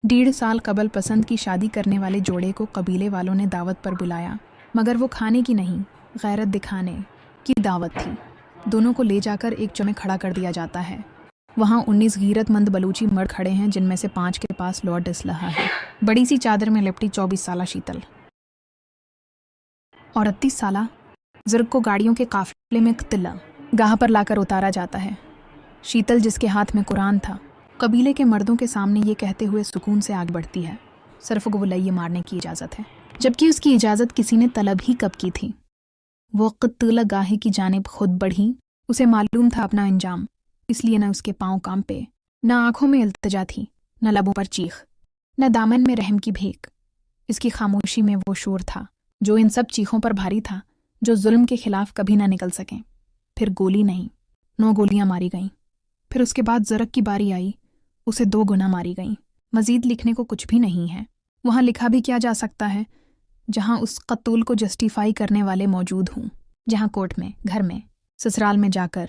1.5 साल कबल पसंद की शादी करने वाले जोड़े को कबीले वालों ने दावत पर बुलाया, मगर वो खाने की नहीं, गैरत दिखाने की दावत थी। दोनों को ले जाकर एक चौक में खड़ा कर दिया जाता है। वहाँ 19 गैरतमंद बलूची मर्द खड़े हैं, जिनमें से 5 के पास लौट असलहा है। बड़ी सी चादर में लिपटी 24 साला शीतल और 38 साला ज़र्ग को गाड़ियों के काफिले में तिल्ला गाह पर लाकर उतारा जाता है। शीतल, जिसके हाथ में कुरान था, कबीले के मर्दों के सामने ये कहते हुए सुकून से आगे बढ़ती है, सिर्फ गुवलैये मारने की इजाज़त है, जबकि उसकी इजाज़त किसी ने तलब ही कब की थी। वो क़ित्ल गाहे की जानिब खुद बढ़ी। उसे मालूम था अपना अंजाम, इसलिए न उसके पाँव कांपे, न आंखों में इल्तिजा थी, न लबों पर चीख, न दामन में रहम की भेक। इसकी खामोशी में वो शोर था जो इन सब चीखों पर भारी था, जो जुल्म के खिलाफ कभी ना निकल सकें। फिर गोली नहीं, 9 गोलियां मारी गईं। फिर उसके बाद ज़रक की बारी आई, उसे 2 गुना मारी गईं। मज़ीद लिखने को कुछ भी नहीं है। वहाँ लिखा भी क्या जा सकता है जहाँ उस कत्ल को जस्टिफाई करने वाले मौजूद हों, जहाँ कोर्ट में, घर में, ससुराल में जाकर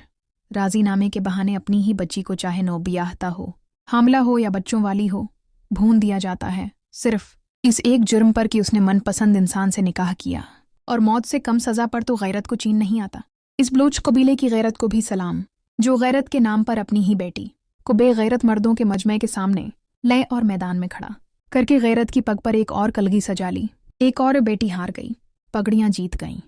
राजी नामे के बहाने अपनी ही बच्ची को, चाहे नौबियाहता हो, हामला हो या बच्चों वाली हो, भून दिया जाता है, सिर्फ इस एक जुर्म पर कि उसने मनपसंद इंसान से निकाह किया। और मौत से कम सज़ा पर तो गैरत को चीन नहीं आता। इस बलूच कबीले की गैरत को भी सलाम, जो गैरत के नाम पर अपनी ही बेटी को बेगैरत मर्दों के मजमे के सामने लय और मैदान में खड़ा करके गैरत की पग पर एक और कलगी सजा ली। एक और बेटी हार गई, पगड़ियां जीत गईं।